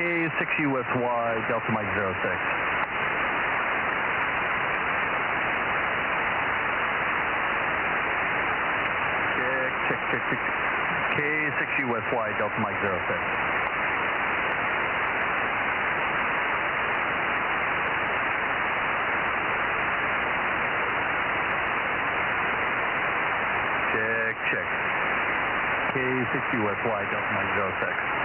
K6USY, Delta Mike 06. Check. K6USY, Delta Mike 06. Check. K6USY, Delta Mike 06.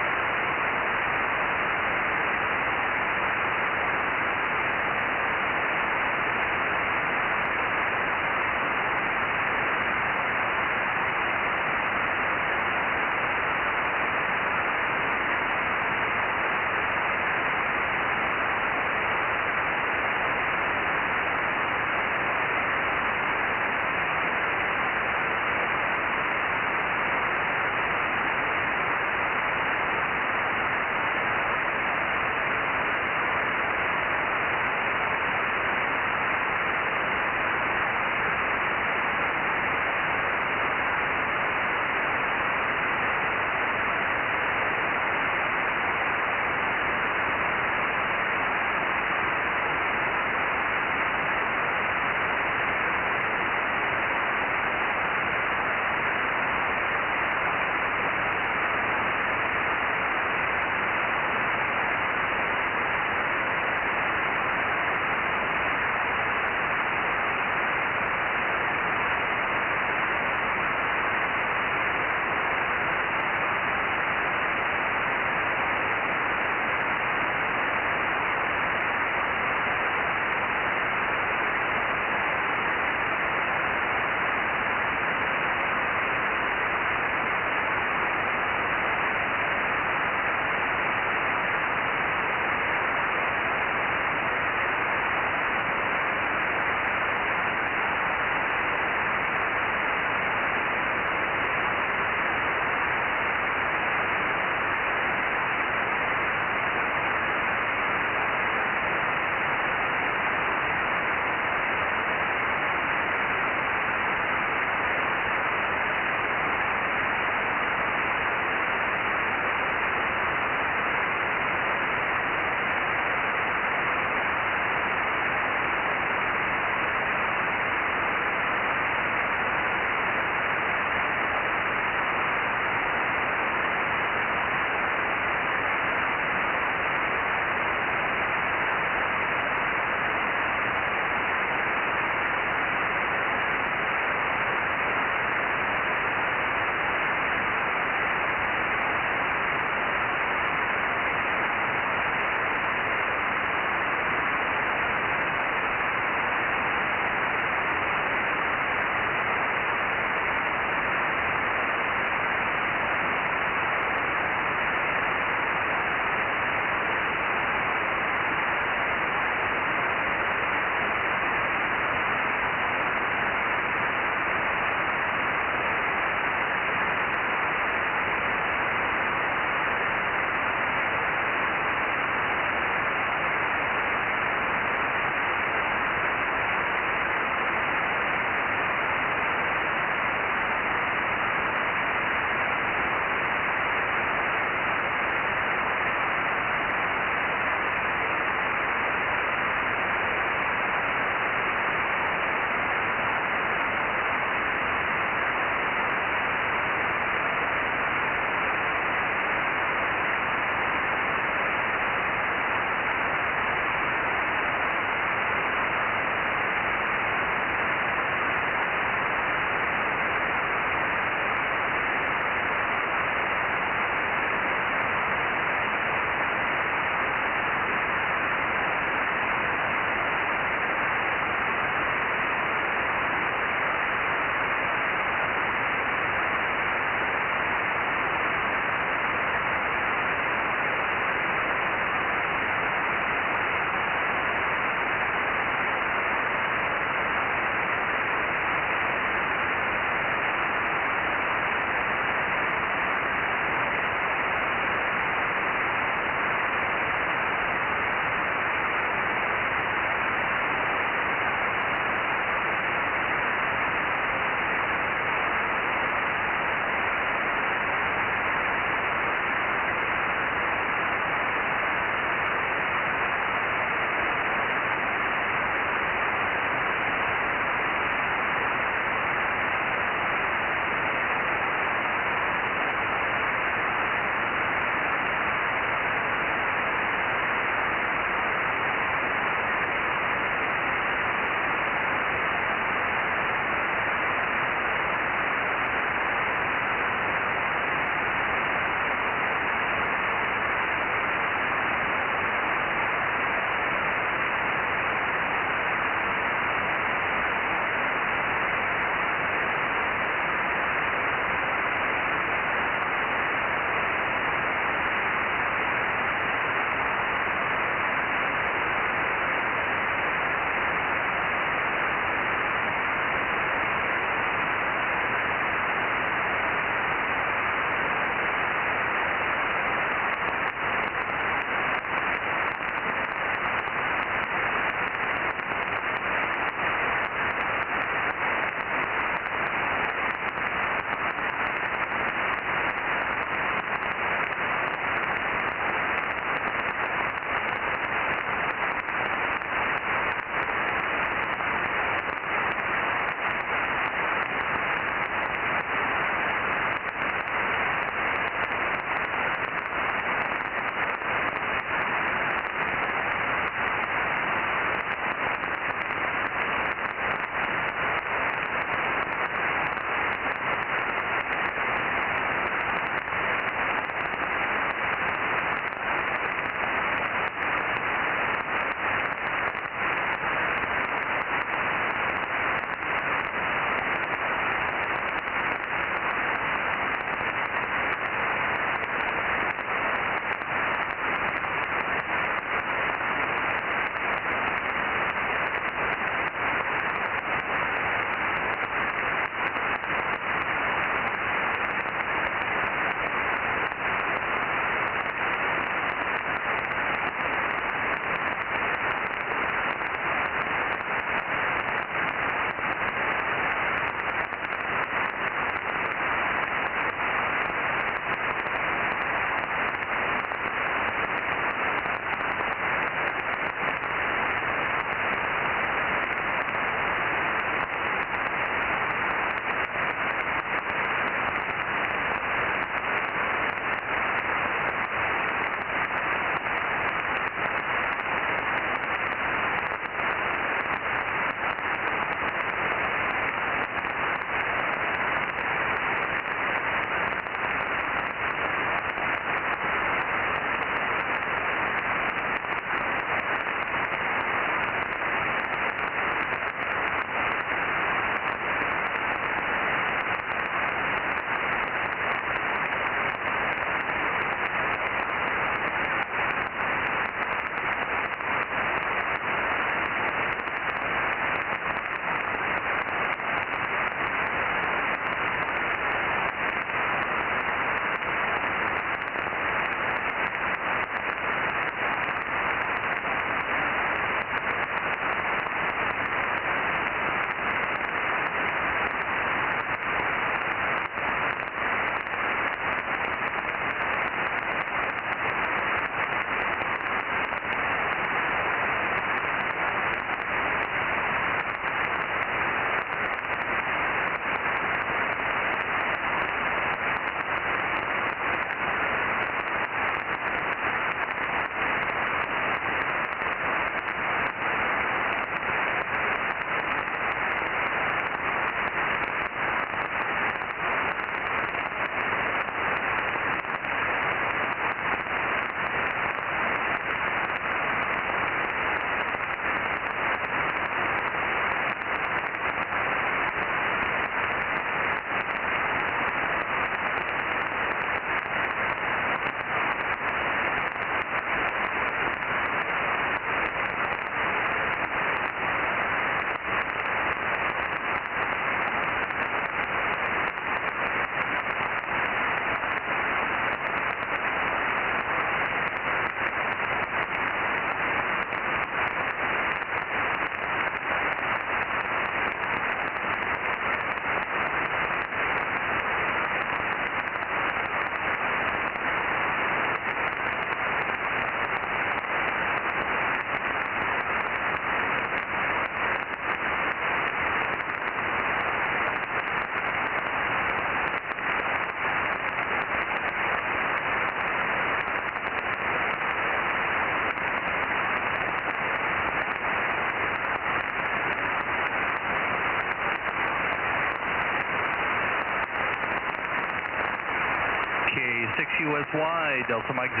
K6USY, Delta Mike 06.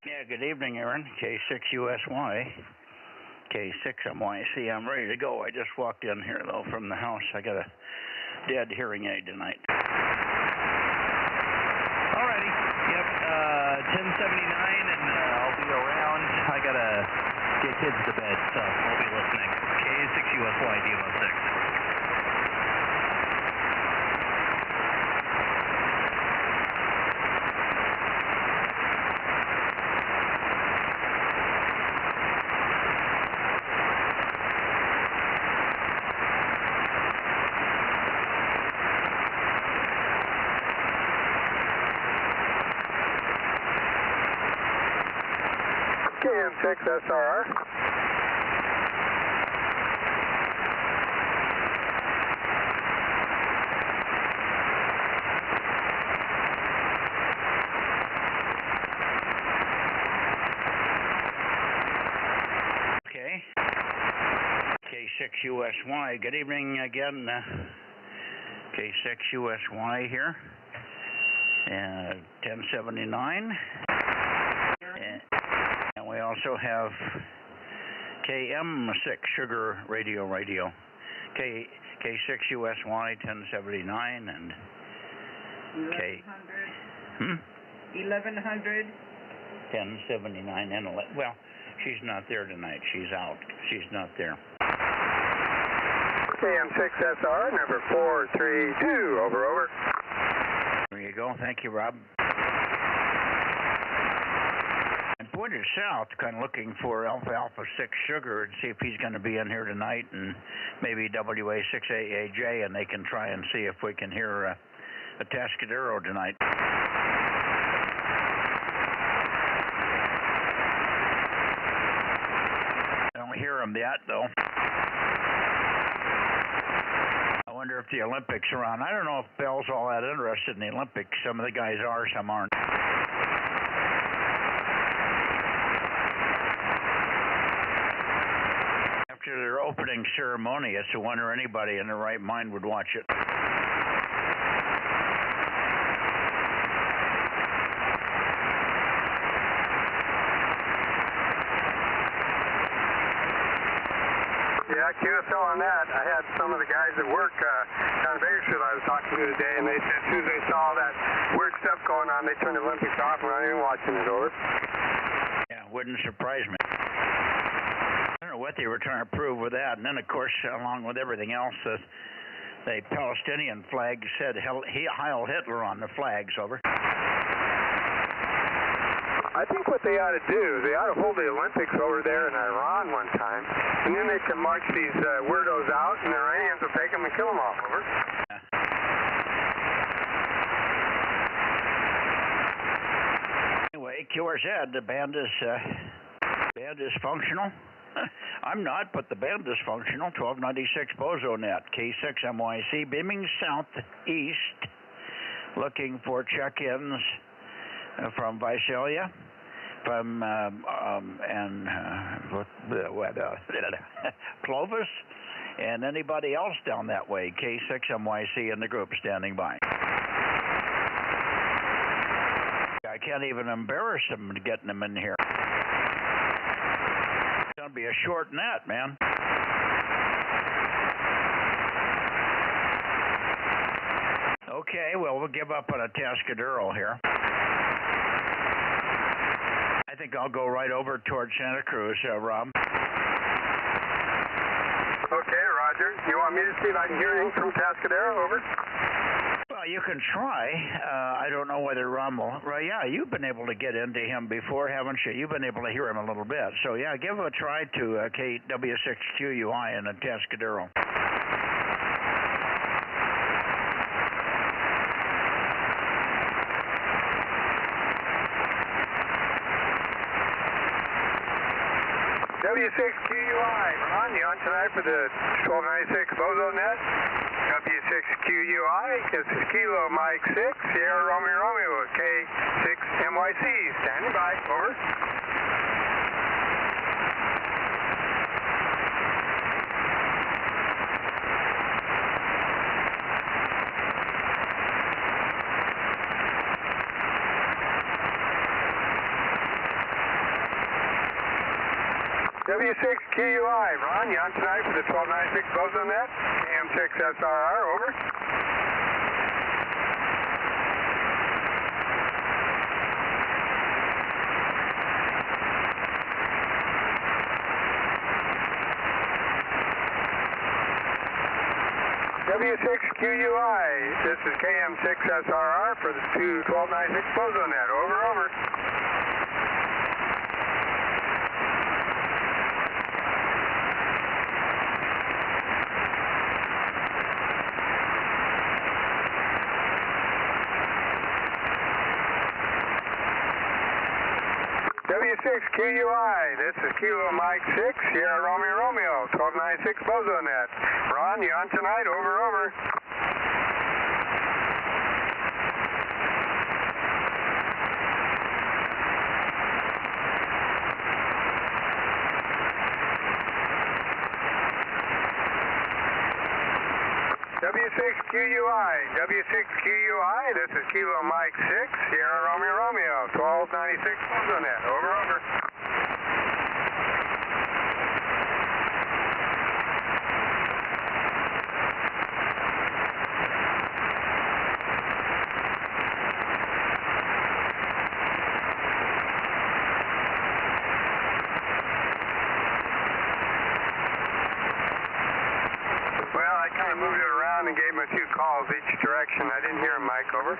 Yeah, good evening, Aaron. K6USY, K6MYC. I'm ready to go. I just walked in here, though, from the house. I got a dead hearing aid tonight. Alrighty. Yep, 1079, and I'll be around. I gotta get kids to bed, so I'll be listening. K6USY, DM06. KM6SR. Okay. K6USY. Good evening again. K6USY here. 1079. And we also have KM6 Sugar Radio. K6USY 1079 and 1100. 1079 and 11. Well, she's not there tonight. She's out. She's not there. KM6SR, number 432. Over. There you go. Thank you, Rob. Pointed south, kind of looking for Alpha 6 Sugar and see if he's going to be in here tonight, and maybe WA6AAJ, and they can try and see if we can hear a Tascadero tonight. I don't hear him yet, though. I wonder if the Olympics are on. I don't know if Bell's all that interested in the Olympics. Some of the guys are, some aren't. After their opening ceremony, it's a wonder anybody in their right mind would watch it. Yeah, QSL on that. I had some of the guys at work down in Bakersfield I was talking to today, and they said as soon as they saw that weird stuff going on, they turned the Olympics off and we're not even watching it. Over. Yeah, wouldn't surprise me. I don't know what they were trying to prove with that. And then, of course, along with everything else, the Palestinian flag said Heil Hitler on the flags. Over. I think what they ought to do, they ought to hold the Olympics over there in Iran one time, and then they can march these weirdos out, and the Iranians will take them and kill them off. Over. Anyway, QRZ, the band is functional. I'm not, but the band is functional. 1296 Bozo Net, K6MYC, beaming southeast, looking for check-ins from Visalia, from Clovis, and anybody else down that way. K6MYC in the group standing by. I can't even embarrass them getting them in here. It's going to be a short net, man. Okay, well, we'll give up on a Tascadero here. I think I'll go right over towards Santa Cruz, Rob. Okay, Roger. You want me to see if I can hear anything from Tascadero? Over. Well, you can try. I don't know whether Ron will. Well, yeah, you've been able to get into him before, haven't you? You've been able to hear him a little bit. So, yeah, give a try to KW6QUI and a Tascadero. W6QUI, Ron, you on tonight for the 1296 Bozo Net? W6QUI, this is Kilo Mike 6, Sierra Romeo, K6MYC, standing by, over. W6QUI, Ron, you on tonight for the 1296 Bozo Net, AM6SRR, over. W6QUI, this is KM6SRR for the 1296 Bozo Net, over, over. W6QUI, this is Kilo Mike 6, Sierra Romeo Romeo, 1296 Bozo Net. Ron, you on tonight? Over, over. W6QUI, this is Kilo Mike 6, Sierra Romeo Romeo, 1296 Bozo Net. Over, over. Well, I kind of moved it around and gave him a few calls each direction. I didn't hear him, Mike. Over.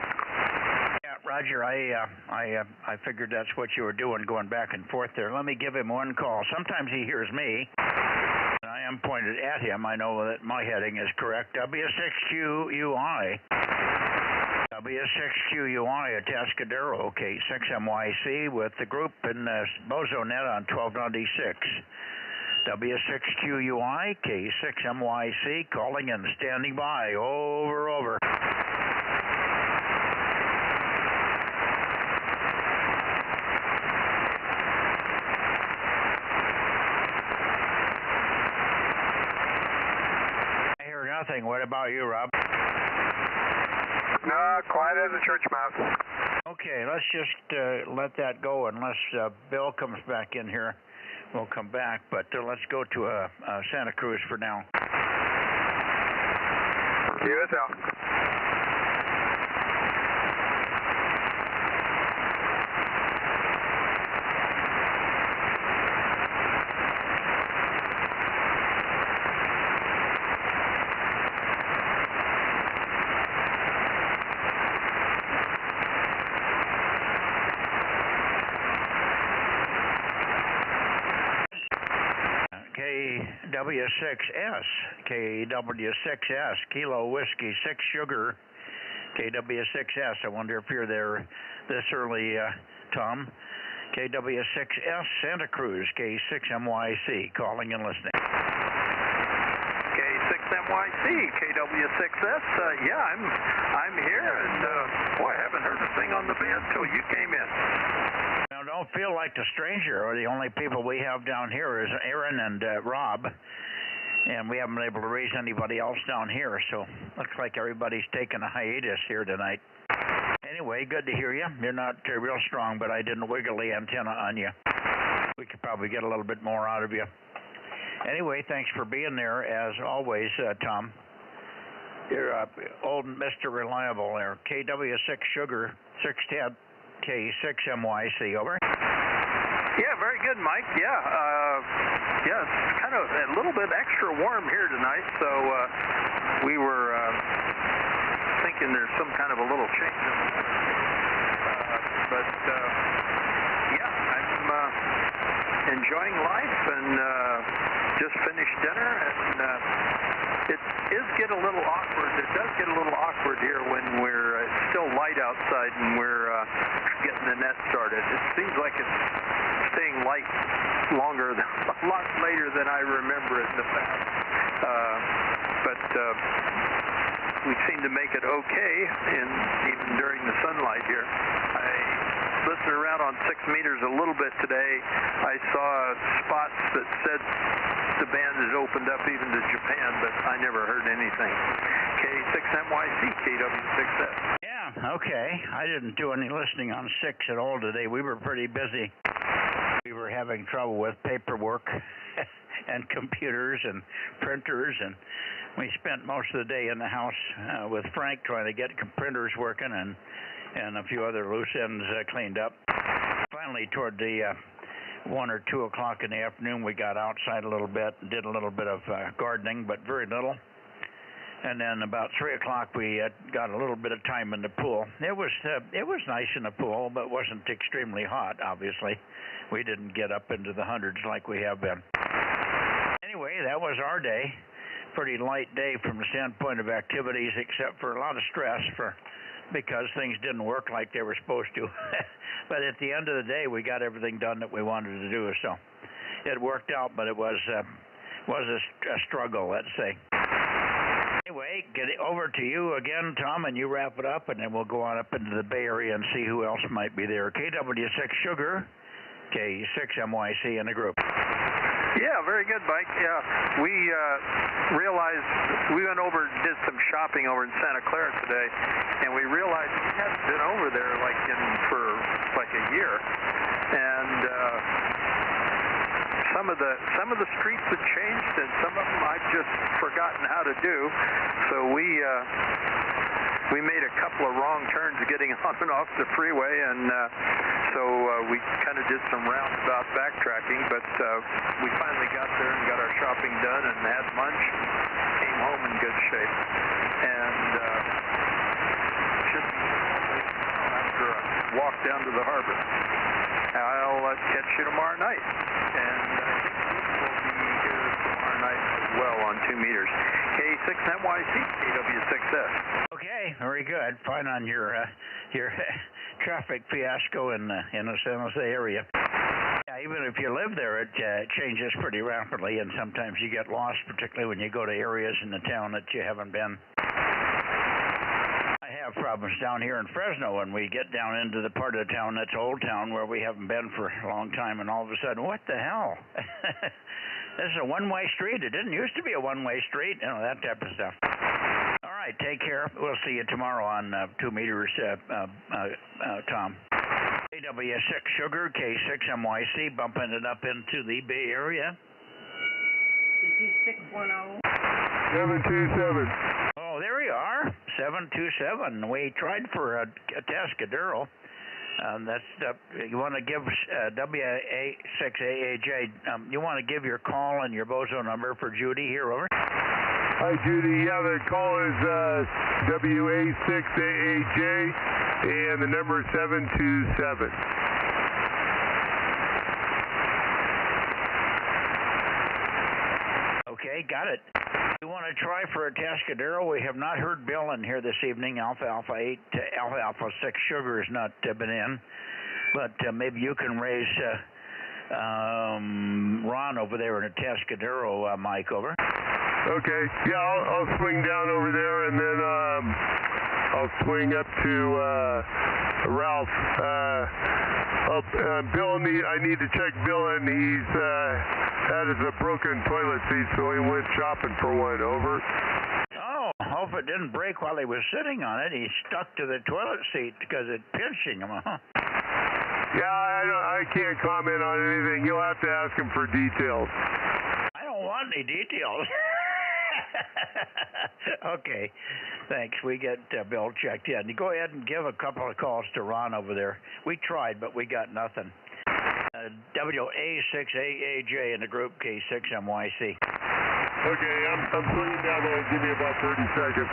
Yeah, Roger, I figured that's what you were doing, going back and forth there. Let me give him one call. Sometimes he hears me, and I am pointed at him. I know that my heading is correct. W6QUI. W6QUI at Tascadero, K6MYC with the group in Bozo Net on 1296. W6QUI, K6MYC, calling and standing by. Over, over. I hear nothing. What about you, Rob? No, quiet as a church mouse. Okay, let's just let that go unless Bill comes back in here. We'll come back, but let's go to Santa Cruz for now. QSL. KW6S, KW6S, Kilo Whiskey 6 Sugar, KW6S. I wonder if you're there this early, Tom. KW6S, Santa Cruz, K6MYC, calling and listening. K6MYC, KW6S. Yeah, I'm here, and boy, I haven't heard a thing on the band till you came in. Now, don't feel like the stranger. The only people we have down here is Aaron and Rob, and we haven't been able to raise anybody else down here, so looks like everybody's taking a hiatus here tonight. Anyway, good to hear you. You're not real strong, but I didn't wiggle the antenna on you. We could probably get a little bit more out of you. Anyway, thanks for being there, as always, Tom. You're old Mr. Reliable there. KW6 Sugar, 610, K6MYC, over. Yeah, very good, Mike. Yeah, it's kind of a little bit extra warm here tonight, so we were thinking there's some kind of a little change in the weather. But yeah, I'm enjoying life and just finished dinner, and it does get a little awkward here when we're it's still light outside and we're getting the net started. It seems like it's staying light longer, a lot later than I remember it in the past. But we seem to make it okay, even during the sunlight here. I listened around on 6 meters a little bit today. I saw spots that said the band has opened up even to Japan, but I never heard anything. K6MYC, KW6S. Yeah, okay. I didn't do any listening on 6 at all today. We were pretty busy. We were having trouble with paperwork and computers and printers, and we spent most of the day in the house with Frank trying to get printers working and a few other loose ends cleaned up. Finally, toward the 1 or 2 o'clock in the afternoon, we got outside a little bit and did a little bit of gardening, but very little. And then about 3 o'clock, we got a little bit of time in the pool. It was nice in the pool, but wasn't extremely hot, obviously. We didn't get up into the hundreds like we have been. Anyway, that was our day. Pretty light day from the standpoint of activities, except for a lot of stress because things didn't work like they were supposed to. But at the end of the day, we got everything done that we wanted to do. So it worked out, but it was a struggle, let's say. Anyway, get it over to you again, Tom, and you wrap it up, and then we'll go on up into the Bay Area and see who else might be there. KW6 Sugar, K6MYC in the group. Yeah, very good, Mike. Yeah, we realized we went over and did some shopping over in Santa Clara today, and we realized we hadn't been over there for a year, and some of the streets had changed, and some of them I'd just forgotten how to do. So we made a couple of wrong turns getting on and off the freeway, and so we kind of did some roundabout backtracking. But we finally got there and got our shopping done and had lunch. Came home in good shape, and should be after a walk down to the harbor. I'll catch you tomorrow night, and I think we'll be here tomorrow night as well on 2 meters. K6NYC, KW6S. Okay, very good. Fine on your traffic fiasco in the San Jose area. Yeah, even if you live there, it changes pretty rapidly, and sometimes you get lost, particularly when you go to areas in the town that you haven't been. I have problems down here in Fresno when we get down into the part of the town that's Old Town where we haven't been for a long time, and all of a sudden, what the hell? This is a one-way street. It didn't used to be a one-way street, that type of stuff. All right, take care. We'll see you tomorrow on 2 meters, Tom. AW6 Sugar, K6MYC, bumping it up into the Bay Area. Is he 610? 727. Oh, there you are, 727. We tried for a Tascadero. That's you want to give WA6AAJ. You want to give your call and your Bozo number for Judy here, over. Hi, Judy. Yeah, the call is WA6AAJ, and the number is 727. Okay, got it. You want to try for a Tascadero? We have not heard Bill in here this evening. Alpha 8 to Alpha 6 Sugar has not been in, but maybe you can raise Ron over there in a Tascadero, Mike, over. Okay. Yeah, I'll swing down over there, and then I'll swing up to Ralph. Bill, I need to check Bill, and he's had a broken toilet seat, so he went shopping for one, over. Oh, hope it didn't break while he was sitting on it. He stuck to the toilet seat because it's pinching him, huh? Yeah, I can't comment on anything. You'll have to ask him for details. I don't want any details. Okay, thanks. We get Bill checked in. You go ahead and give a couple of calls to Ron over there. We tried, but we got nothing. WA6AAJ in the group, K6MYC. Okay, I'm swinging down there. Give me about 30 seconds.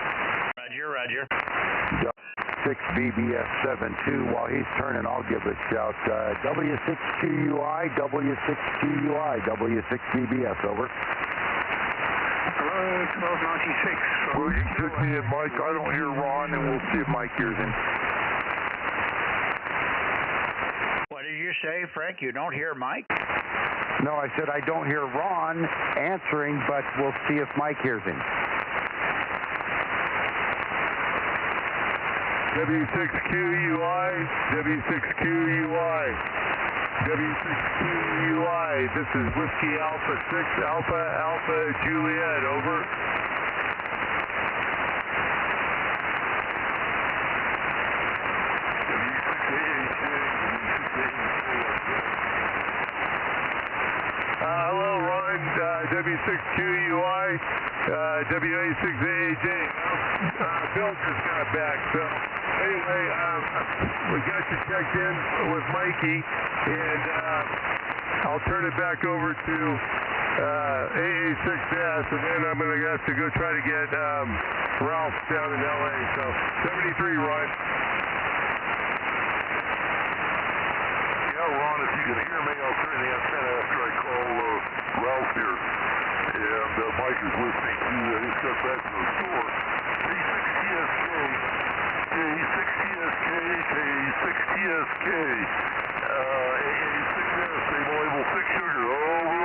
Roger. 6BBS72. While he's turning, I'll give a shout. W6QUI, W6QUI, W6BBS, over. Hello, 1296. Well, you took me and Mike. I don't hear Ron, and we'll see if Mike hears him. What did you say, Frank? You don't hear Mike? No, I said I don't hear Ron answering, but we'll see if Mike hears him. W6QUI, W6QUI, W6QUI. This is Whiskey Alpha 6, Alpha Juliet, over. Hello, Ron. W6QUI, WA6AJ. Bill just got back, so anyway, we got you checked in with Mikey, and I'll turn it back over to AA6S, and then I'm going to have to go try to get Ralph down in LA. So 73, Ron. Yeah, Ron, if you can hear me, I'll turn the antenna after I call Ralph here. And Mike is listening to his cut back to the store. K6TSK, K6TSK, K6TSK, AA6S, same label, 6 sugar, over.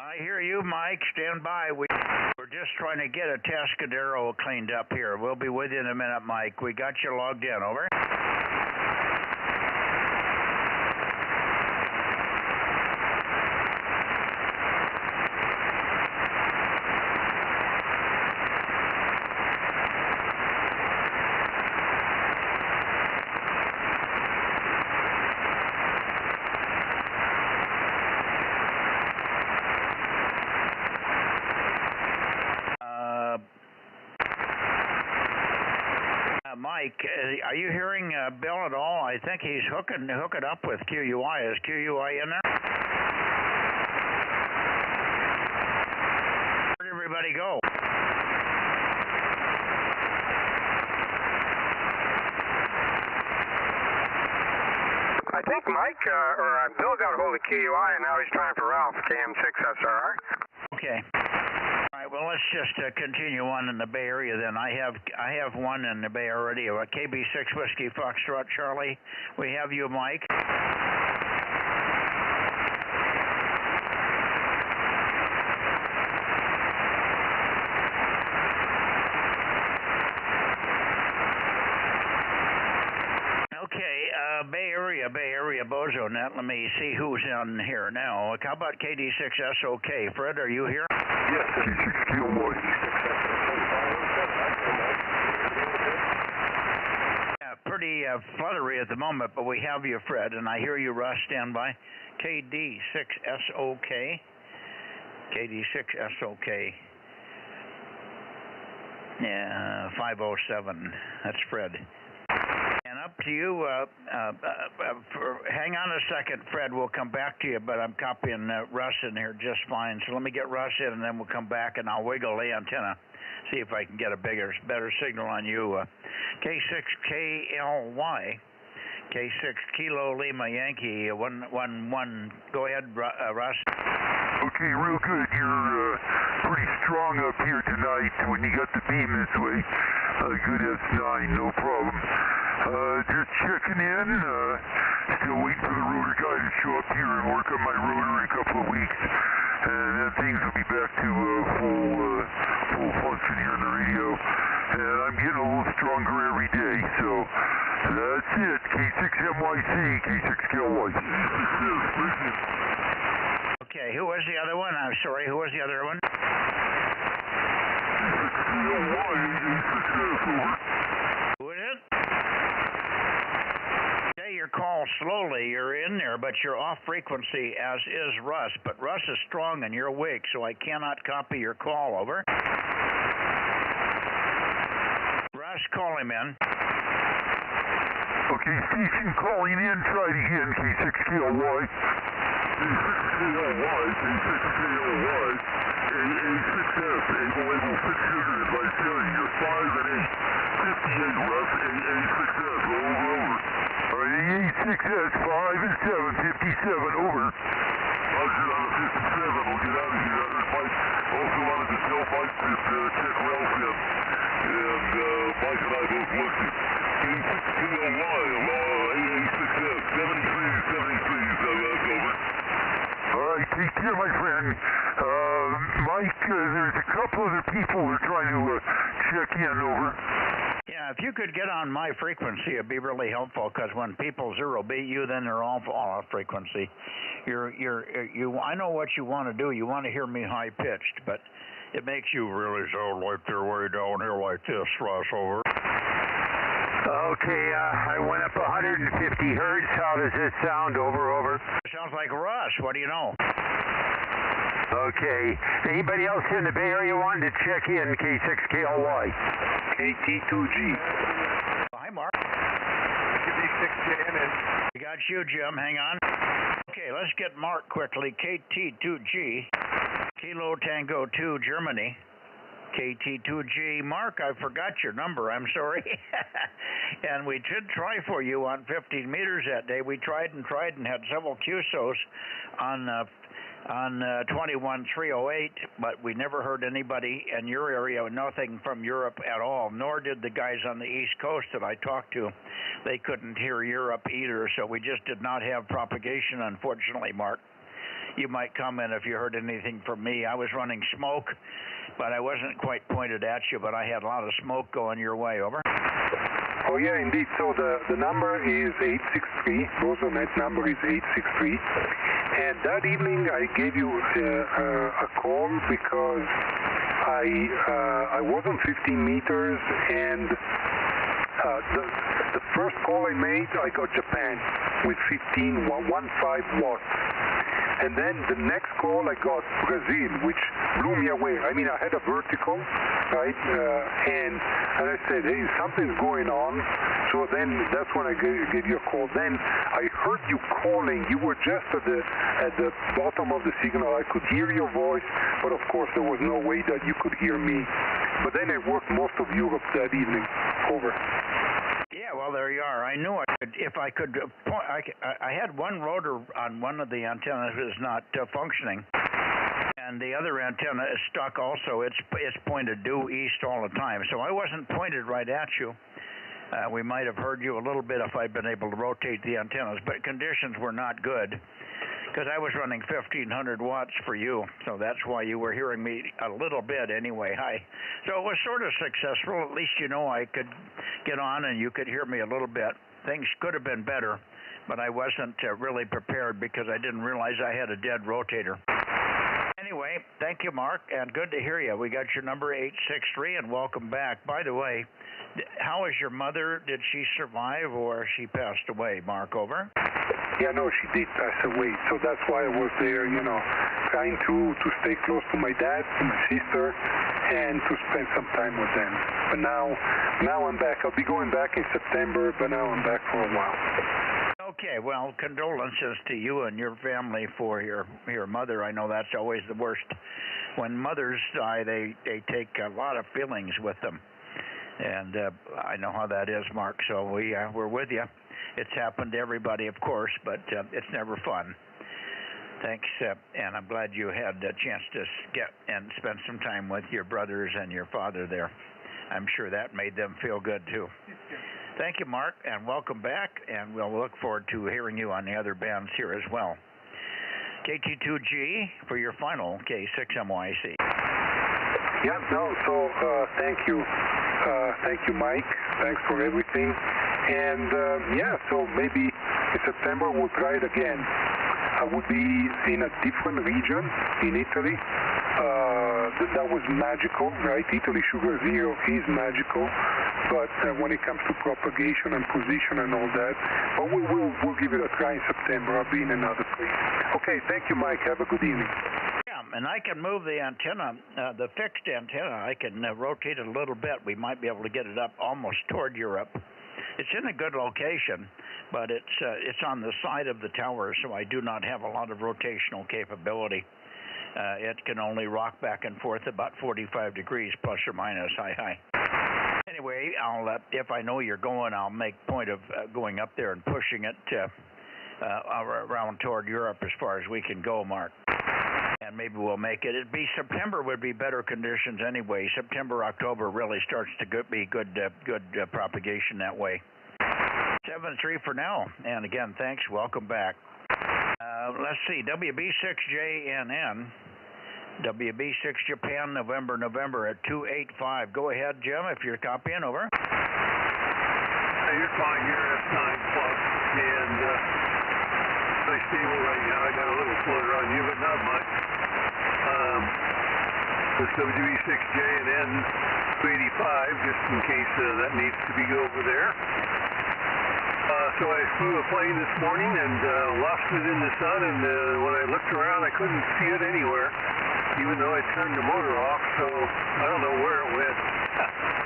I hear you, Mike. Stand by. We're just trying to get a Tascadero cleaned up here. We'll be with you in a minute, Mike. We got you logged in. Over. Mike, are you hearing Bill at all? I think he's hooking up with QUI. Is QUI in there? Where'd everybody go? I think Mike, Bill got a hold of QUI, and now he's trying for Ralph, KM6SRR. Okay. All right, well, let's just continue on in the Bay Area then. I have one in the Bay Area, KB6 Whiskey Foxtrot Charlie. We have you, Mike. Bay Area Bozo Net. Let me see who's in here now. How about KD6SOK? Fred, are you here? Yes, K6QUI. Yeah, pretty fluttery at the moment, but we have you, Fred, and I hear you, Russ. Stand by. KD6SOK. KD6SOK. Yeah, 507. That's Fred. And up to you, hang on a second, Fred, we'll come back to you, but I'm copying Russ in here just fine. So let me get Russ in, and then we'll come back, and I'll wiggle the antenna, see if I can get a better signal on you. K6KLY, K6 Kilo Lima Yankee, 111. Go ahead, Russ. Okay, real good. You're pretty strong up here tonight when you got the beam this way. Good S9, no problem. Just checking in. Still waiting for the rotor guy to show up here and work on my rotor in a couple of weeks. And then things will be back to full function here in the radio. And I'm getting a little stronger every day. So that's it. K6MYC, K6KLY. Okay, who was the other one? I'm sorry, who was the other one? Who is it? Say your call slowly. You're in there, but you're off frequency, as is Russ. But Russ is strong and you're weak, so I cannot copy your call. Over. Russ, Russ, call him in. Okay, station calling in, try it again, K6KLY. K6KLY, K6KLY, AA6F, Able 600, by Sally, you're 5 and 8. 58, Russ, AA6F, over. Alright, AA6F, 5 and 7, 57, over. Roger, on the 57, we'll get out of here. Mike also wanted to tell Mike to check Ralph in. And Mike and I both listened. K6KLY, AA6F, 73, that's over. Alright, take care, my friend. Mike, there's a couple other people who are trying to check in, over. Yeah, if you could get on my frequency, it'd be really helpful, because when people zero beat you, then they're all off frequency. I know what you want to do. You want to hear me high-pitched, but it makes you really sound like they're way down here like this, Russ, over. Okay, I went up 150 hertz. How does it sound? Over. Sounds like Russ. What do you know? Okay. Anybody else in the Bay Area wanting to check in? K6KLY. KT2G. Hi, Mark. KT6JN. We got you, Jim. Hang on. Okay, let's get Mark quickly. KT2G. Kilo Tango 2, Germany. KT2G. Mark, I forgot your number. I'm sorry. And we did try for you on 15 meters that day. We tried and had several QSOs on 21308, but we never heard anybody in your area, nothing from Europe at all, nor did the guys on the East Coast that I talked to. They couldn't hear Europe either, so we just did not have propagation, unfortunately, Mark. You might comment if you heard anything from me. I was running smoke, but I wasn't quite pointed at you, but I had a lot of smoke going your way, over. Oh, yeah, indeed. So the number is 863. Bozo Net number is 863. And that evening I gave you a call because I was on 15 meters, and the first call I made, I got Japan with 15 watts. And then the next call I got Brazil, which blew me away. I mean, I had a vertical, right? And I said, hey, something's going on. So then that's when I gave you a call. Then I heard you calling. You were just at the bottom of the signal. I could hear your voice, but of course there was no way that you could hear me. But then I worked most of Europe that evening. Over. Yeah, well, there you are. I knew I could, if I could point. I had one rotor on one of the antennas that is not functioning, and the other antenna is stuck also. It's pointed due east all the time, so I wasn't pointed right at you. We might have heard you a little bit if I'd been able to rotate the antennas, but conditions were not good, because I was running 1,500 watts for you, so that's why you were hearing me a little bit anyway. Hi. So it was sort of successful. At least you know I could get on and you could hear me a little bit. Things could have been better, but I wasn't really prepared because I didn't realize I had a dead rotator. Anyway, thank you, Mark, and good to hear you. We got your number 863, and welcome back. By the way, how is your mother? Did she survive or she passed away, Mark? Over. Yeah, no, she did pass away, so that's why I was there, trying to stay close to my dad, to my sister, and to spend some time with them. But now I'm back. I'll be going back in September, but now I'm back for a while. Okay, well, condolences to you and your family for your mother. I know that's always the worst. When mothers die, they take a lot of feelings with them. And I know how that is, Mark, so we're with you. It's happened to everybody, of course, but it's never fun. Thanks, and I'm glad you had a chance to get and spend some time with your brothers and your father there. I'm sure that made them feel good, too. Thank you, Mark, and welcome back, and we'll look forward to hearing you on the other bands here as well. KT2G for your final K6MYC. Yeah, no, so thank you. Thank you, Mike. Thanks for everything. And so maybe in September we'll try it again. I would be in a different region in Italy. That was magical, right? Italy Sugar Zero is magical, but when it comes to propagation and position and all that, but we'll give it a try in September. I'll be in another place. Okay, thank you, Mike. Have a good evening. Yeah, and I can move the antenna, the fixed antenna. I can rotate it a little bit. We might be able to get it up almost toward Europe. It's in a good location, but it's on the side of the tower, so I do not have a lot of rotational capability. It can only rock back and forth about 45 degrees, plus or minus, high. Anyway, if I know you're going, I'll make point of going up there and pushing it around toward Europe as far as we can go, Mark. And maybe we'll make it. September would be better conditions anyway. September, October really starts to be good propagation that way. 7-3 for now. And again, thanks. Welcome back. Let's see. WB6JNN. WB6 Japan, November at 285. Go ahead, Jim, if you're copying. Over. Hey, you're fine. You're at 9 plus. And pretty stable right now. I got a little flutter on you, but not much. This WB6J and N 285, just in case that needs to be over there. So I flew a plane this morning and lost it in the sun, and when I looked around, I couldn't see it anywhere, even though I turned the motor off, so I don't know where it went.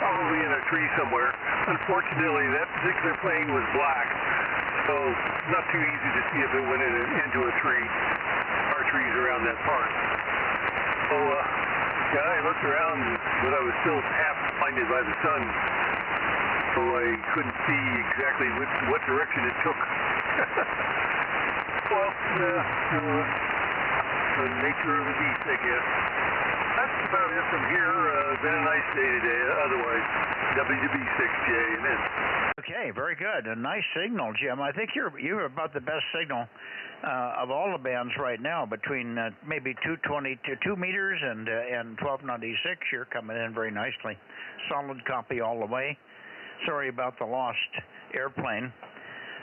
Probably in a tree somewhere. Unfortunately, that particular plane was black, so not too easy to see if it went into a tree. There are trees around that park. So, yeah, I looked around, but I was still half blinded by the sun, so I couldn't see exactly what direction it took. Well, the nature of the beast, I guess. That's about it from here. Been a nice day today, otherwise. WB6J and N. Okay, very good. A nice signal, Jim. I think you're about the best signal of all the bands right now, between maybe 220 to 2 meters and 1296. You're coming in very nicely. Solid copy all the way. Sorry about the lost airplane,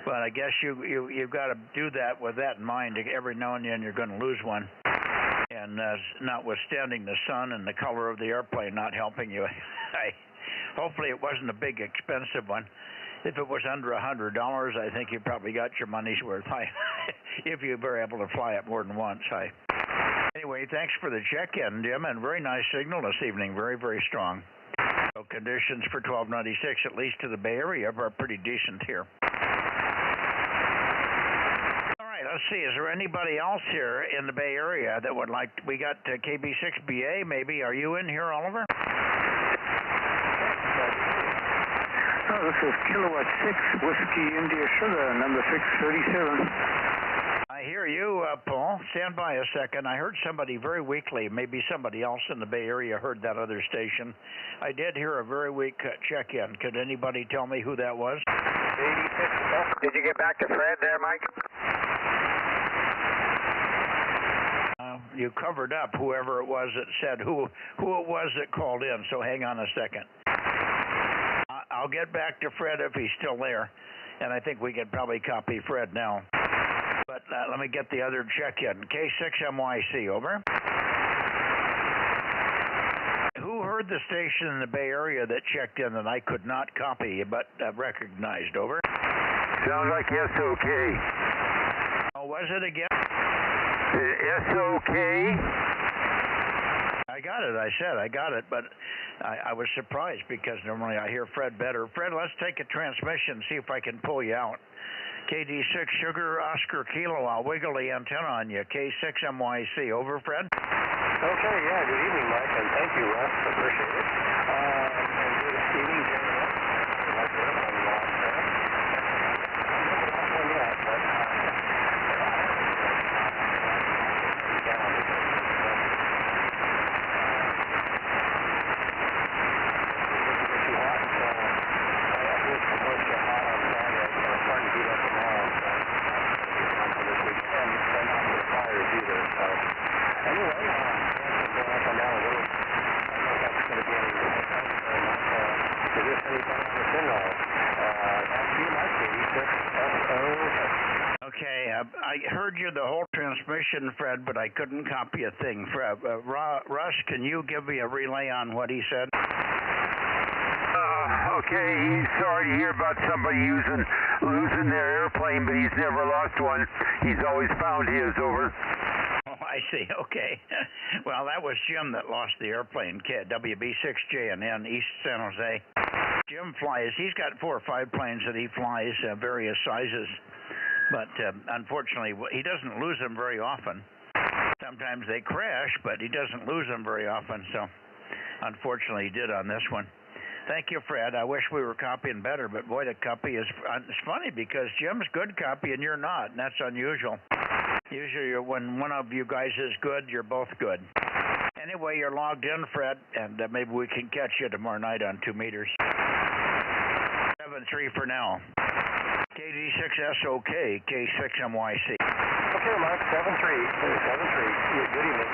but I guess you've got to do that with that in mind. Every now and then you're going to lose one, and notwithstanding the sun and the color of the airplane not helping you, hopefully it wasn't a big expensive one. If it was under $100, I think you probably got your money's worth. If you were able to fly it more than once. Anyway, thanks for the check-in, Jim, and very nice signal this evening. Very, very strong. So conditions for 1296, at least to the Bay Area, are pretty decent here. All right, let's see. Is there anybody else here in the Bay Area that would like? We got KB6BA, maybe. Are you in here, Oliver? Oh, this is Kilowatt 6, Whiskey India Sugar, number 637. I hear you, Paul. Stand by a second. I heard somebody very weakly. Maybe somebody else in the Bay Area heard that other station. I did hear a very weak check-in. Could anybody tell me who that was? 86. Did you get back to Fred there, Mike? You covered up whoever it was that said who it was that called in, so hang on a second. I'll get back to Fred if he's still there, and I think we could probably copy Fred now. But let me get the other check-in. K6MYC, over. Who heard the station in the Bay Area that checked in that I could not copy but recognized, over? Sounds like SOK. Oh, was it again? SOK? I got it. I said I got it, but I was surprised because normally I hear Fred better. Fred, let's take a transmission, see if I can pull you out. KD6 Sugar Oscar Kilo, I'll wiggle the antenna on you. K6MYC, over, Fred? Okay, yeah, good evening, Mike, and thank you, Russ. Appreciate it. And good evening, Jerry. Okay, I heard you the whole transmission, Fred, but I couldn't copy a thing. Fred, Russ, can you give me a relay on what he said? Okay, he's sorry to hear about somebody losing their airplane, but he's never lost one. He's always found his, over. Oh, I I see. Okay. Well, that was Jim that lost the airplane. WB6JNN, East San Jose. Jim flies. He's got 4 or 5 planes that he flies, various sizes. But unfortunately, he doesn't lose them very often. Sometimes they crash, but he doesn't lose them very often. So unfortunately, he did on this one. Thank you, Fred. I wish we were copying better, but boy, the copy is... It's funny because Jim's good copy and you're not, and that's unusual. Usually when one of you guys is good, you're both good. Anyway, you're logged in, Fred, and maybe we can catch you tomorrow night on 2 meters. 7-3 for now. KD6SOK, K6MYC. Okay, Mike, 7-3. 7-3. Good evening.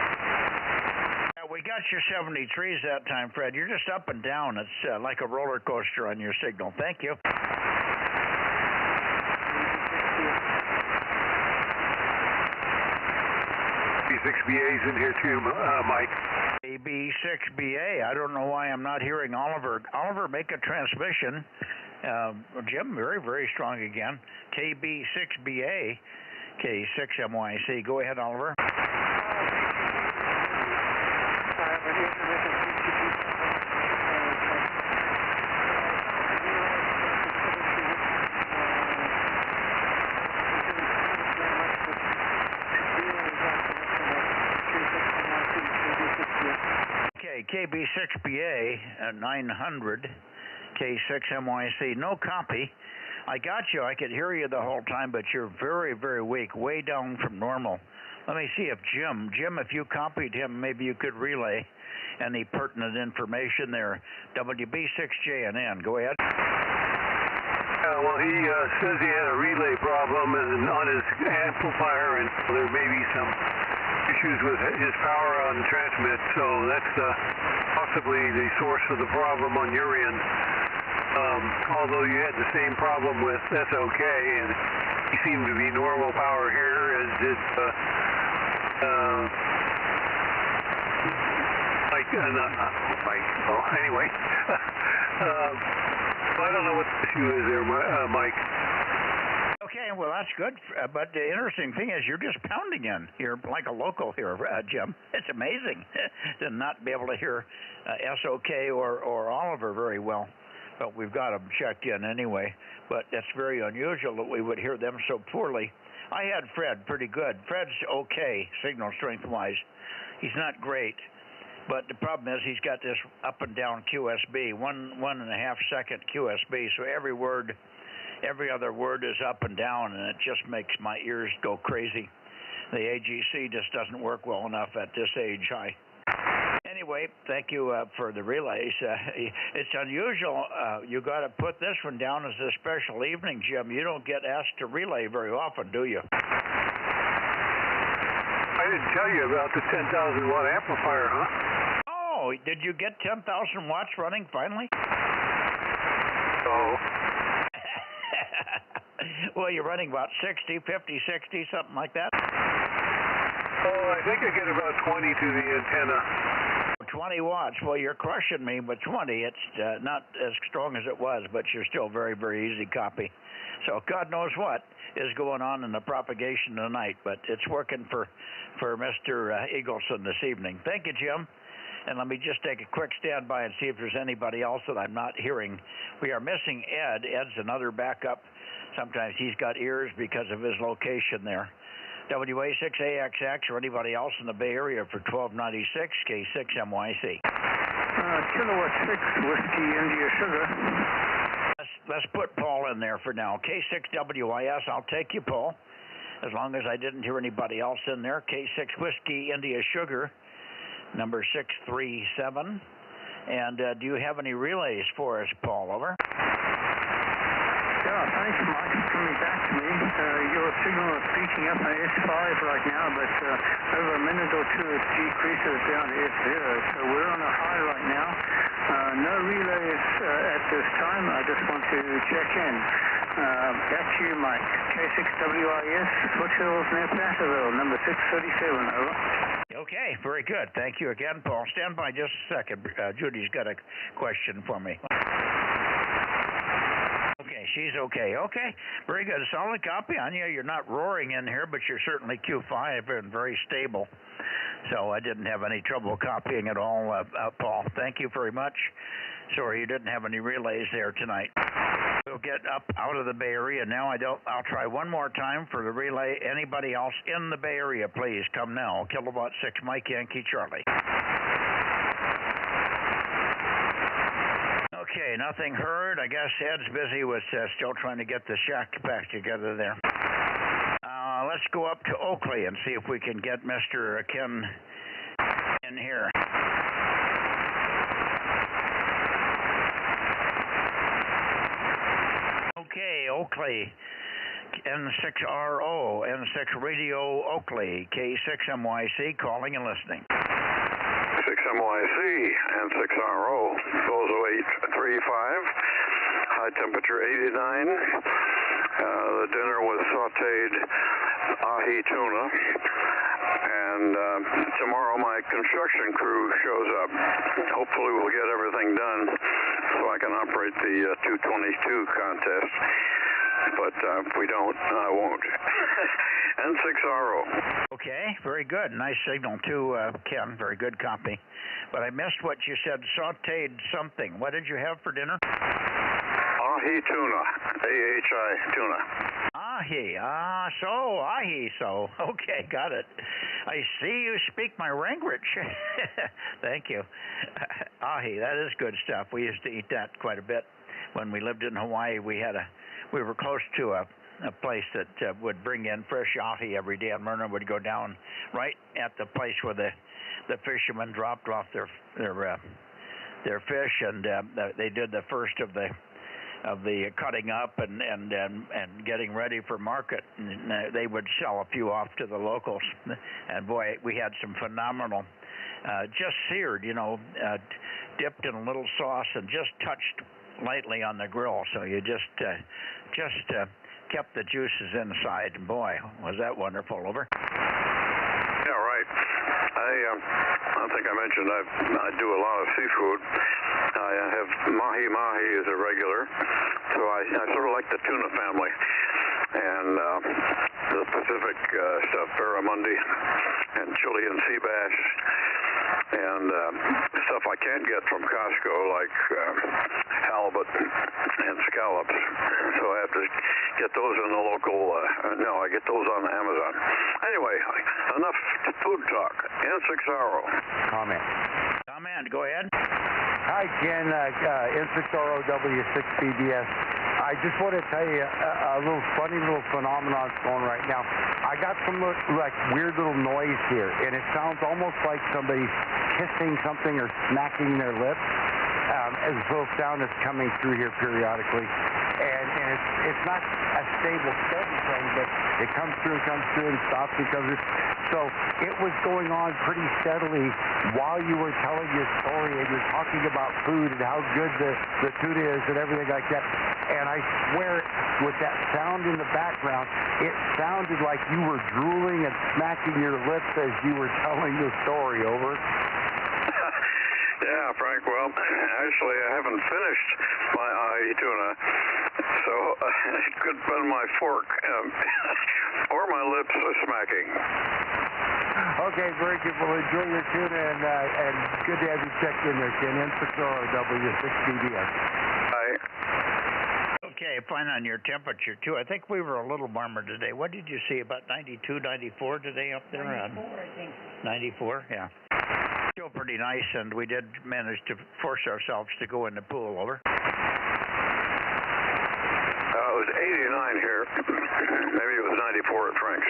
We got your 73s that time, Fred. You're just up and down. It's like a roller coaster on your signal. Thank you. B6BA's in here too, Mike. AB6BA. I don't know why I'm not hearing Oliver. Oliver, make a transmission. Jim, very, very strong again. KB6BA, K6MYC. Go ahead, Oliver. KB6BA 900 K6MYC. No copy. I got you. I could hear you the whole time, but you're very, very weak, way down from normal. Let me see if Jim, if you copied him, maybe you could relay any pertinent information there. WB6JNN. Go ahead. Well, he says he had a relay problem on his amplifier, and there may be some issues with his power on transmit, so that's possibly the source of the problem on your end. Although you had the same problem with SOK, and he seemed to be normal power here, as did anyway. I don't know what the issue is there, Mike. Okay, well, that's good. But the interesting thing is you're just pounding in. You're like a local here, Jim. It's amazing to not be able to hear SOK or Oliver very well. But we've got them checked in anyway. But it's very unusual that we would hear them so poorly. I had Fred pretty good. Fred's okay, signal strength-wise. He's not great. But the problem is he's got this up and down QSB, 1.5 second QSB. So every other word is up and down, and it just makes my ears go crazy. The AGC just doesn't work well enough at this age. Anyway, thank you for the relays. It's unusual. You got to put this one down as a special evening, Jim. You don't get asked to relay very often, do you? I didn't tell you about the 10,000 watt amplifier, huh? Oh, did you get 10,000 watts running finally? Oh. Well, you're running about 60, 50, 60, something like that? Oh, I think I get about 20 to the antenna. 20 watts. Well, you're crushing me with 20. It's not as strong as it was, but you're still very, very easy copy. So God knows what is going on in the propagation tonight, but it's working for Mr. Eagleson this evening. Thank you, Jim. And let me just take a quick standby and see if there's anybody else that I'm not hearing. We are missing Ed. Ed's another backup. Sometimes he's got ears because of his location there. WA6AXX or anybody else in the Bay Area for 1296 K6MYC. Kilowatt 6 Whiskey India Sugar. Let's put Paul in there for now. K6WIS, I'll take you, Paul, as long as I didn't hear anybody else in there. K6 Whiskey India Sugar, number 637. And do you have any relays for us, Paul? Over. Yeah, thanks, Mike, for coming back to me. Your signal is peaking up on S5 right now, but over a minute or two it decreases down to S0. So we're on a high right now. No relays at this time. I just want to check in. Back to you, Mike. K6WIS, Foothills near Placerville, number 637, over. Okay, very good. Thank you again, Paul. Stand by just a second. Judy's got a question for me. Okay, she's okay. Okay, very good. Solid copy on you. You're not roaring in here, but you're certainly Q5 and very stable. So I didn't have any trouble copying at all, Paul. Thank you very much. Sorry you didn't have any relays there tonight. We'll get up out of the Bay Area now. I'll try one more time for the relay. Anybody else in the Bay Area, please come now. Kilowatt 6 Mike Yankee Charlie. Okay, nothing heard. I guess Ed's busy with still trying to get the shack back together there. Let's go up to Oakley and see if we can get Mr. Ken in here. Okay, Oakley, N6RO, N6 Radio Oakley, K6MYC, calling and listening. 6MYC, N6RO, Bozo 835, high temperature 89. The dinner was sauteed ahi tuna, and tomorrow my construction crew shows up. Hopefully we'll get everything done so I can operate the 222 contest, but if we don't, I won't. N6RO. Okay, very good. Nice signal too, Ken. Very good copy. But I missed what you said, sauteed something. What did you have for dinner? Ahi tuna, A-H-I tuna. Ahi, ahi, so. Okay, got it. I see you speak my language. Thank you. Ahi, that is good stuff. We used to eat that quite a bit when we lived in Hawaii. We were close to a place that would bring in fresh ahi every day, and Myrna would go down right at the place where the fishermen dropped off their fish, and they did the first of the cutting up and getting ready for market. And they would sell a few off to the locals, and boy, we had some phenomenal, just seared, dipped in a little sauce and just touched lightly on the grill, so you just kept the juices inside. And boy, was that wonderful. Over. Yeah, right. I think I mentioned I do a lot of seafood. I have mahi as a regular, so I sort of like the tuna family, and the Pacific stuff, barramundi and Chilean sea bass, and stuff I can't get from Costco, like halibut and scallops. So I have to get those in the local, I get those on Amazon. Anyway, enough food talk. N6RO. Comment, go ahead. Hi, Ken, N6RO W6BBS. I just want to tell you a little funny little phenomenon going right now. I got some like weird little noise here, and it sounds almost like somebody's kissing something or smacking their lips. As a little sound that's coming through here periodically, and it's not a stable, steady thing, but it comes through and stops because so it was going on pretty steadily while you were telling your story and you're talking about food and how good the tuna is and everything like that. And I swear, with that sound in the background, it sounded like you were drooling and smacking your lips as you were telling the story. Over. Yeah, Frank, well, actually, I haven't finished my ahi tuna, so it could have been my fork or my lips are smacking. Okay, very good. Well, enjoy your tuna, and good to have you checked in there, Ken. N6RO W6BBS. Bye. Okay, fine on your temperature, too. I think we were a little warmer today. What did you see, about 92, 94 today up there? 94, I think. 94, yeah. Still pretty nice, and we did manage to force ourselves to go in the pool. Over. It was 89 here. Maybe it was 94 at Frank's.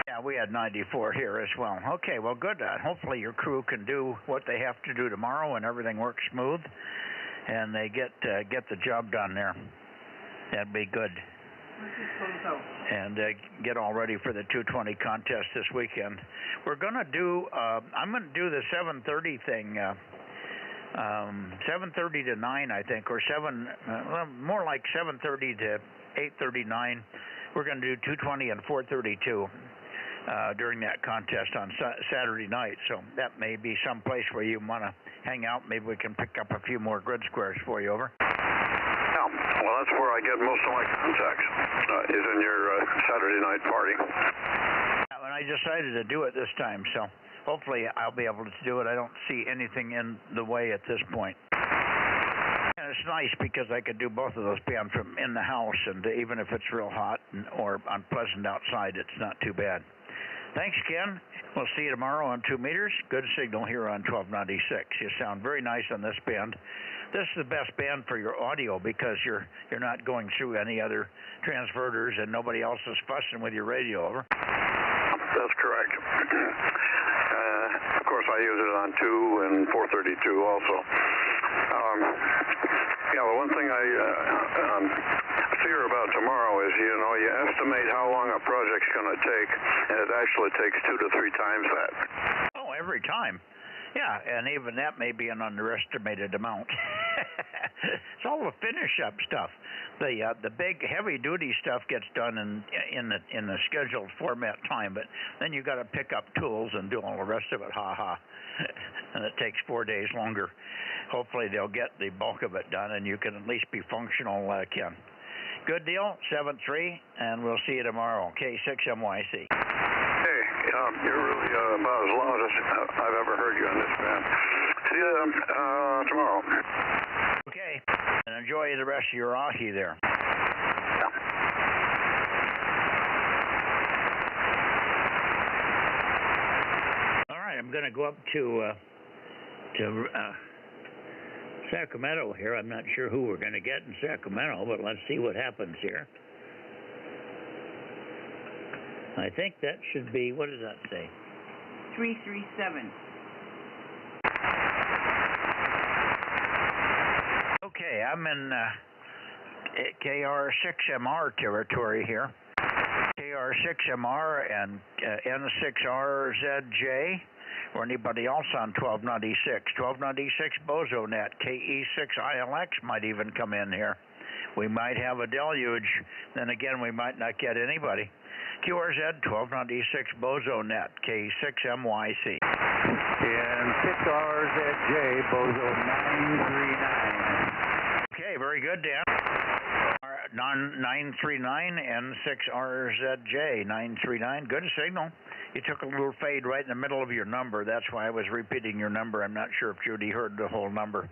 Yeah, we had 94 here as well. Okay, well, good. Hopefully your crew can do what they have to do tomorrow and everything works smooth, and they get the job done there. That'd be good. And get all ready for the 220 contest this weekend. We're going to do, I'm going to do the 7:30 thing, 7:30 to 9, I think, or more like 7:30 to 8:39. We're going to do 220 and 432 during that contest on Saturday night. So that may be some place where you want to hang out. Maybe we can pick up a few more grid squares for you. Over. Yeah. Well, that's where I get most of my contacts, is in your Saturday night party. And I decided to do it this time, so hopefully I'll be able to do it. I don't see anything in the way at this point. And it's nice because I could do both of those bands from in the house, and even if it's real hot or unpleasant outside, it's not too bad. Thanks, Ken. We'll see you tomorrow on 2 meters. Good signal here on 1296. You sound very nice on this band. This is the best band for your audio because you're not going through any other transverters and nobody else is fussing with your radio, over. That's correct. Of course, I use it on 2 and 432 also. Yeah, well, one thing I fear about tomorrow is, you estimate how long a project's going to take, and it actually takes 2 to 3 times that. Oh, every time. Yeah, and even that may be an underestimated amount. It's all the finish-up stuff. The big heavy-duty stuff gets done in the scheduled format time, but then you got to pick up tools and do all the rest of it. And it takes 4 days longer. Hopefully they'll get the bulk of it done, and you can at least be functional, Ken. Good deal, 7-3, and we'll see you tomorrow. K6MYC. Hey, you're really about as loud as I've ever heard you on this band. See you tomorrow. Okay, and enjoy the rest of your ahi there. Yeah. All right, I'm going to go up to Sacramento here. I'm not sure who we're going to get in Sacramento, but let's see what happens here. I think that should be, what does that say? 337. Okay, I'm in KR6MR territory here. KR6MR and N6RZJ, or anybody else on 1296. 1296 Bozo Net, KE6ILX might even come in here. We might have a deluge. Then again, we might not get anybody. QRZ 1296 Bozo Net, K6MYC. And 6RZJ, Bozo 939. Okay, very good, Dan. 939 and 6RZJ 939. Good signal. You took a little fade right in the middle of your number. That's why I was repeating your number. I'm not sure if Judy heard the whole number.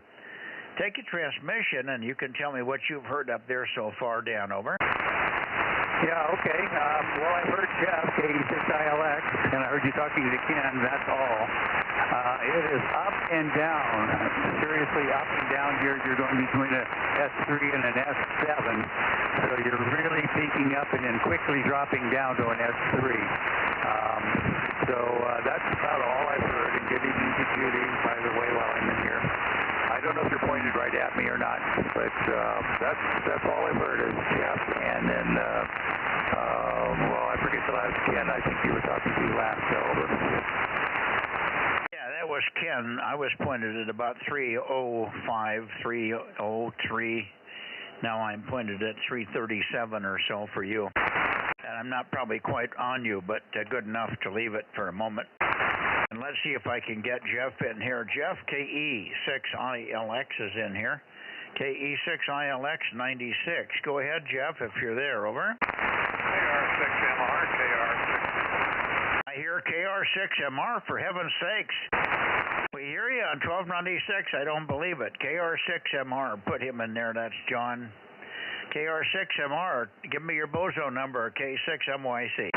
Take a transmission, and you can tell me what you've heard up there so far, Dan, over. Yeah, okay. Well, I heard Jeff, K6ILX, and I heard you talking to Ken, that's all. It is up and down, seriously up and down here. You're going between a S3 and an S7, so you're really peaking up and then quickly dropping down to an S3. That's about all I've heard, and good evening to Judy, by the way, while I'm in here. I don't know if you're pointed right at me or not, but that's all I've heard is Jeff, and then, well, I forget the last Ken. I think you were talking to last, over. Yeah, that was Ken. I was pointed at about 305, 303. Now I'm pointed at 337 or so for you. And I'm not probably quite on you, but good enough to leave it for a moment. And let's see if I can get Jeff in here. Jeff, KE6ILX is in here. KE6ILX 96. Go ahead, Jeff, if you're there, over. KR6MR, KR6. I hear KR6MR, for heaven's sakes. We hear you on 1296. I don't believe it. KR6MR, put him in there. That's John. KR6MR, give me your Bozo number, K6MYC.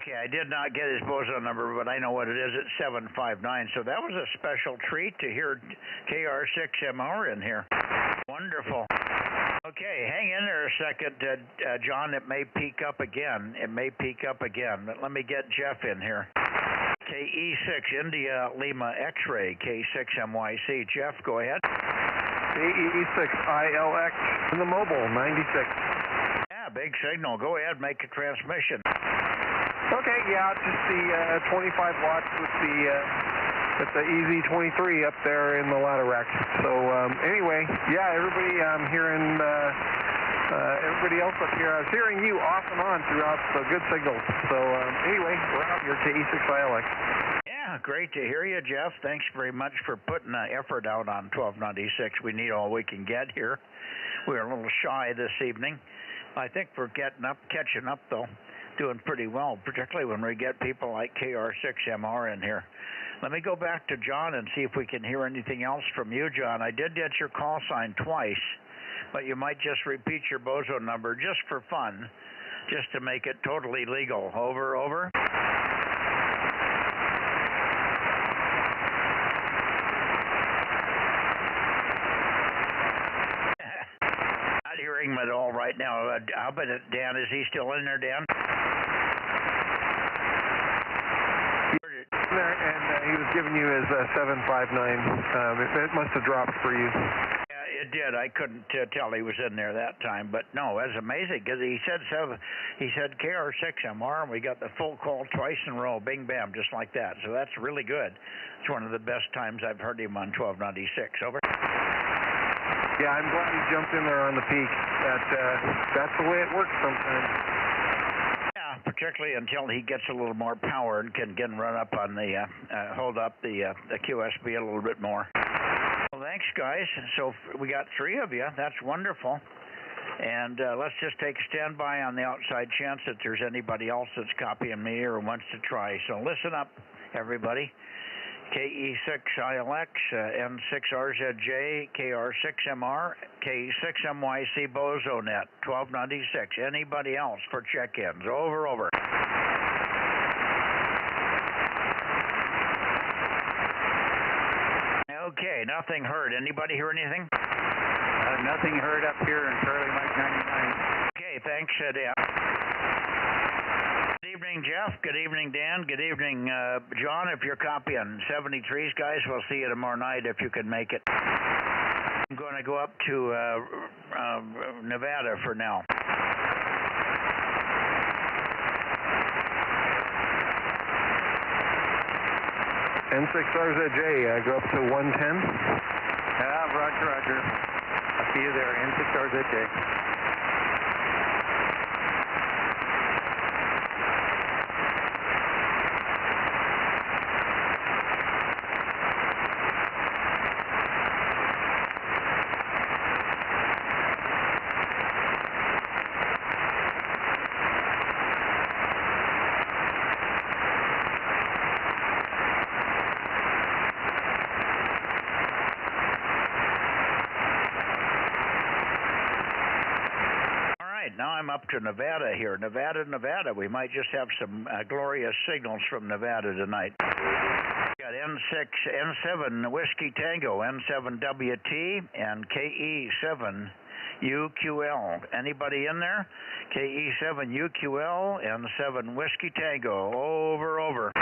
Okay, I did not get his Bozo number, but I know what it is. It's 759. So that was a special treat to hear KR6MR in here. Wonderful. Okay, hang in there a second, John. It may peak up again. But let me get Jeff in here. KE6 India Lima X-ray, K6MYC. Jeff, go ahead. KE6ILX in the mobile, 96. Yeah, big signal. Go ahead, make a transmission. Okay, yeah, just the 25 watts with the EZ23 up there in the ladder rack. So anyway, yeah, everybody, I'm hearing Everybody else up here, I was hearing you off and on throughout, so good signals. So anyway, we're out here, KE6ILX. Yeah, great to hear you, Jeff. Thanks very much for putting the effort out on 1296. We need all we can get here. We're a little shy this evening. I think we're catching up, though, doing pretty well, particularly when we get people like KR6MR in here. Let me go back to John and see if we can hear anything else from you, John. I did get your call sign twice, but you might just repeat your Bozo number just for fun, just to make it totally legal. Over, over. Not hearing him at all right now. How about it, Dan? Is he still in there, Dan? There, and he was giving you his 759. It must have dropped for you. Yeah, it did. I couldn't tell he was in there that time, but no, that's amazing because he said KR6MR, and we got the full call twice in a row, bing bam, just like that. So that's really good. It's one of the best times I've heard him on 1296. Over. Yeah, I'm glad he jumped in there on the peak. That's the way it works sometimes. Yeah, particularly until he gets a little more power and can run up on the hold up the QSB a little bit more. Well, thanks, guys. So we got 3 of you. That's wonderful. And let's just take a standby on the outside chance that there's anybody else that's copying me or wants to try. So listen up, everybody. KE6ILX, N6RZJ, KR6MR, K6MYC Bozo Net, 1296. Anybody else for check-ins? Over, over. Okay, nothing heard. Anybody hear anything? Nothing heard up here in Charlie Mike 99. Okay, thanks, Dan. Good evening, Jeff. Good evening, Dan. Good evening, John, if you're copying. 73s, guys, we'll see you tomorrow night if you can make it. I'm going to go up to Nevada for now. N6RZJ, go up to 110. Roger, roger. I'll see you there, N6RZJ. Now I'm up to Nevada here. Nevada. We might just have some glorious signals from Nevada tonight. We got N7 Whiskey Tango, N7WT, and KE7UQL. Anybody in there? KE7UQL, N7 Whiskey Tango. Over, over.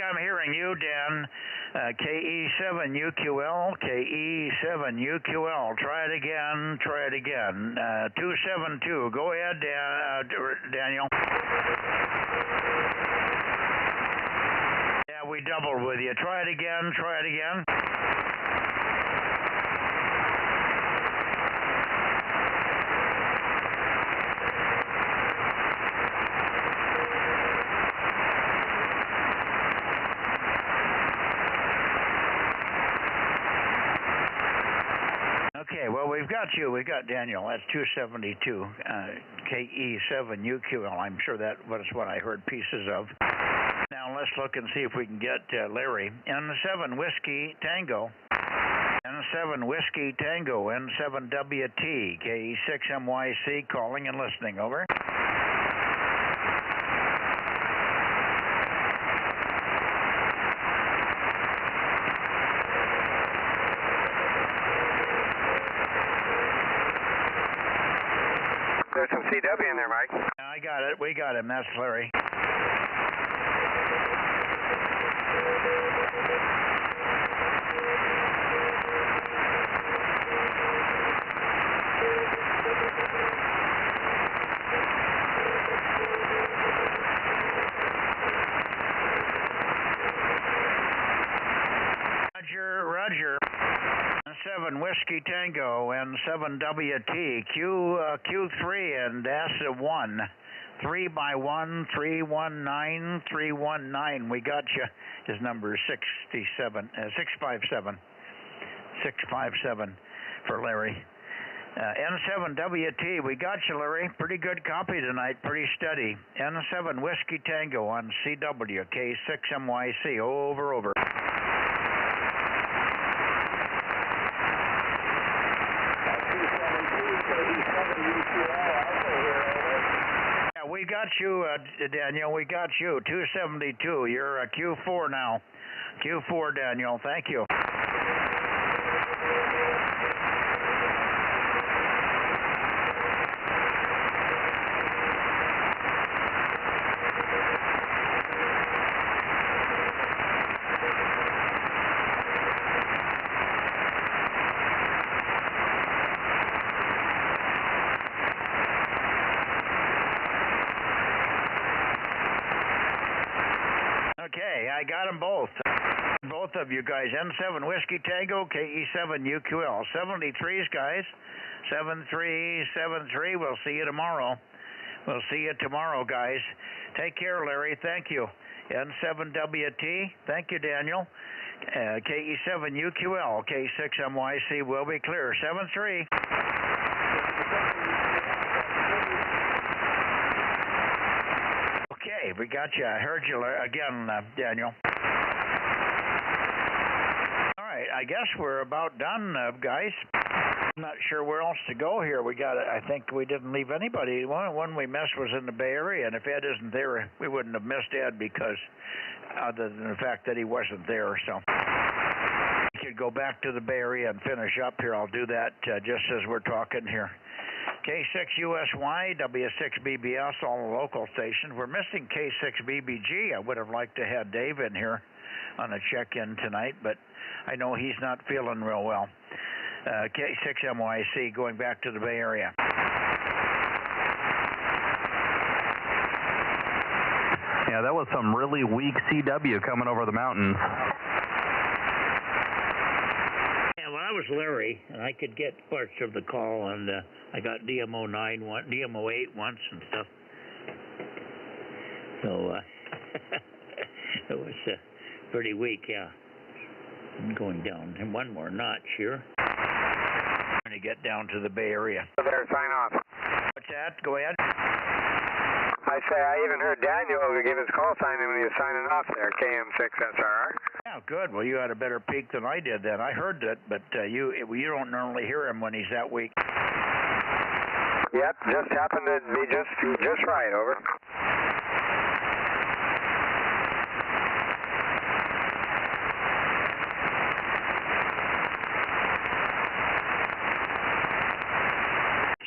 I'm hearing you, Dan. KE7UQL, KE7UQL. Try it again. 272. Go ahead, Daniel. Yeah, we doubled with you. Try it again. Okay, well, we've got you. We've got Daniel. That's 272, KE7UQL. I'm sure that was what I heard pieces of. Now, let's look and see if we can get Larry. N7 Whiskey Tango. N7 Whiskey Tango, N7WT, KE6MYC, calling and listening. Over. There's some CW in there, Mike. I got it. We got him. That's Larry. N7 Whiskey Tango and 7WT Q3 and ASA1 3x1 319 319. We got you. His number is 657 for Larry. N7WT, we got you, Larry. Pretty good copy tonight, pretty steady. N7 Whiskey Tango on CW, K6MYC, over. Yeah, we got you, Daniel, we got you, 272. You're a Q4 now. Q4, Daniel, thank you. Okay, I got them both. Both of you guys. N7 Whiskey Tango, KE7 UQL. 73s, guys. 7373. We'll see you tomorrow. We'll see you tomorrow, guys. Take care, Larry. Thank you. N7WT. Thank you, Daniel. KE7 UQL. K6MYC will be clear. 73. Okay, we got you. I heard you again, Daniel. All right, I guess we're about done, guys. I'm not sure where else to go here. I think we didn't leave anybody. One we missed was in the Bay Area, and if Ed isn't there, we wouldn't have missed Ed because other than the fact that he wasn't there. So we could go back to the Bay Area and finish up here. I'll do that just as we're talking here. K6USY, W6BBS, all the local stations. We're missing K6BBG. I would have liked to have Dave in here on a check-in tonight, but I know he's not feeling real well. K6MYC, going back to the Bay Area. Yeah, that was some really weak CW coming over the mountains. I was Larry, and I could get parts of the call, and I got DMO8 once and stuff. So it was pretty weak, yeah. I'm going down and one more notch here. I'm going to get down to the Bay Area. There, sign off. What's that? Go ahead. I say I even heard Daniel give his call sign when he was signing off there, KM6SRR. Yeah, good. Well, you had a better peak than I did then. I heard it, but you don't normally hear him when he's that weak. Yep, just happened to be just right, over.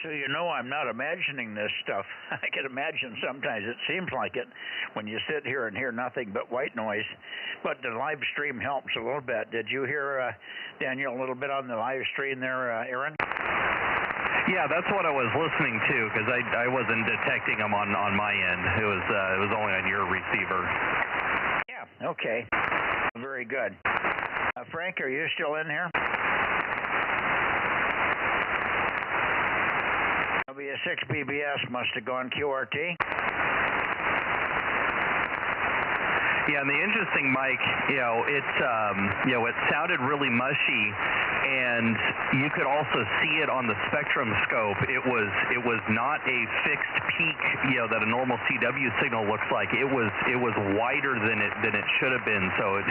So you know I'm not imagining this stuff. I can imagine sometimes it seems like it when you sit here and hear nothing but white noise. But the live stream helps a little bit. Did you hear, Daniel, a little bit on the live stream there, Aaron? Yeah, that's what I was listening to because I wasn't detecting them on my end. It was only on your receiver. Yeah, okay. Very good. Frank, are you still in here? W6BBS must have gone QRT. Yeah, and the interesting, Mike, it sounded really mushy, and you could also see it on the spectrum scope. It was not a fixed peak, that a normal CW signal looks like. It was wider than it should have been. So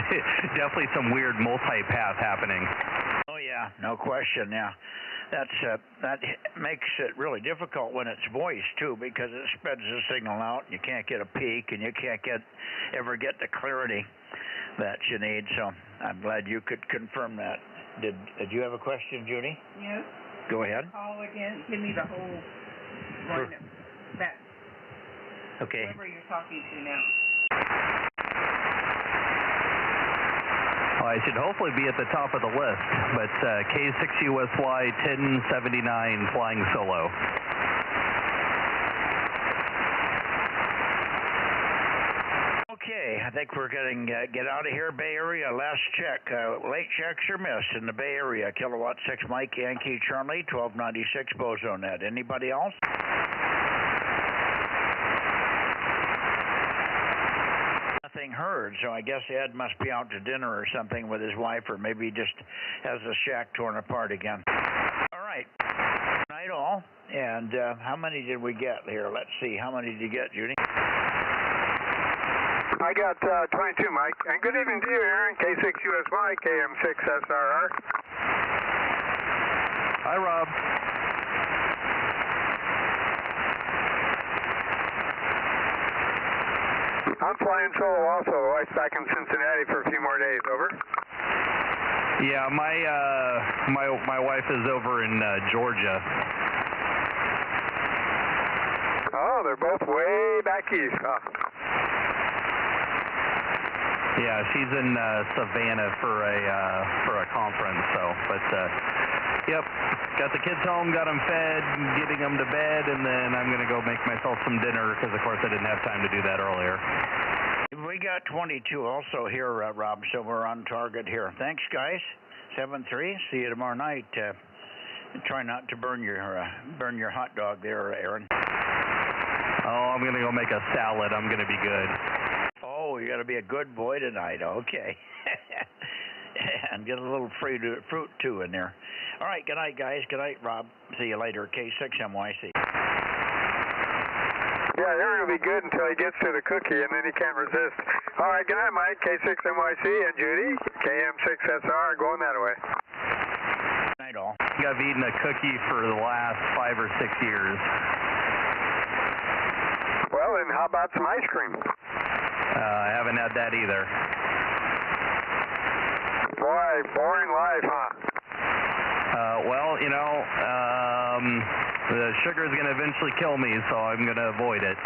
definitely some weird multipath happening. Oh yeah, no question. Yeah. That makes it really difficult when it's voice too, because it spreads the signal out. You can't get a peak, and you can't ever get the clarity that you need. So I'm glad you could confirm that. Did you have a question, Judy? Yes. Go ahead. Call again. Give me the whole one. That. Okay. Whoever you're talking to now. I should hopefully be at the top of the list, but K6USY 1079 flying solo. Okay, I think we're getting get out of here, Bay Area. Last check. Late checks are missed in the Bay Area. Kilowatt 6 Mike Yankee Charlie, 1296 Bozo Net. Anybody else? Nothing heard, so I guess Ed must be out to dinner or something with his wife, or maybe he just has the shack torn apart again. All right. Good night, all. And how many did we get here? Let's see. How many did you get, Judy? I got 22, Mike. And good evening to you, Aaron. K6USY, KM6SRR. Hi, Rob. I'm flying solo also. The wife's back in Cincinnati for a few more days. Over. Yeah, my wife is over in Georgia. Oh, they're both way back east, huh? Yeah, she's in Savannah for a conference. So, but yep, got the kids home, got them fed, getting them to bed, and then I'm gonna go make myself some dinner because of course I didn't have time to do that earlier. We got 22 also here, Rob, so we're on target here. Thanks, guys. 7-3. See you tomorrow night. Try not to burn your hot dog there, Aaron. Oh, I'm gonna go make a salad. I'm gonna be good. Oh, you got to be a good boy tonight. Okay. And get a little fruit too in there. All right. Good night, guys. Good night, Rob. See you later. K6MYC. Yeah, Aaron will be good until he gets to the cookie, and then he can't resist. All right, good night, Mike. K6MYC and Judy. KM6SR going that way. Good night, all. I think I've eaten a cookie for the last 5 or 6 years. Well, then how about some ice cream? I haven't had that either. Boy, boring life, huh? Well, you know, the sugar is going to eventually kill me, so I'm going to avoid it.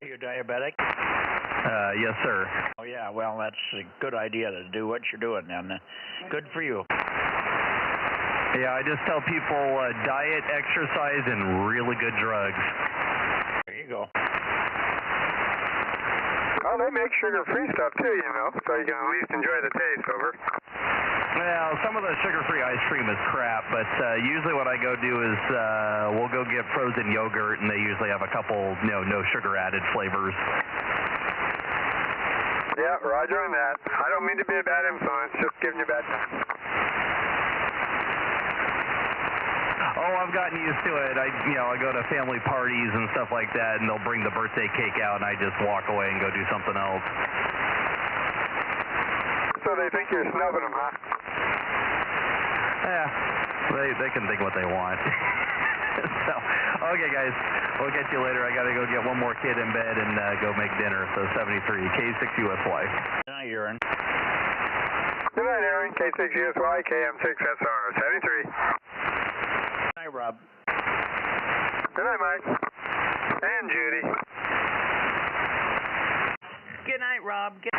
Are you diabetic? Yes, sir. Oh, yeah. Well, that's a good idea to do what you're doing, then. Good for you. Yeah, I just tell people diet, exercise, and really good drugs. There you go. Well, they make sugar-free stuff, too, you know, so you can at least enjoy the taste, over. Well, some of the sugar-free ice cream is crap, but usually what I go do is we'll go get frozen yogurt, and they usually have a couple, no sugar-added flavors. Yeah, roger on that. I don't mean to be a bad influence, just giving you a bad time. Oh, I've gotten used to it. I go to family parties and stuff like that, and they'll bring the birthday cake out, and I just walk away and go do something else. So they think you're snubbing them, huh? Yeah, they can think what they want. So, okay, guys, we'll get you later. I got to go get one more kid in bed and go make dinner. So 73, K6USY. Good night, Aaron. Good night, Aaron. K6USY, KM6SR, 73. Good night, Rob. Good night, Mike. And Judy. Good night, Rob. Good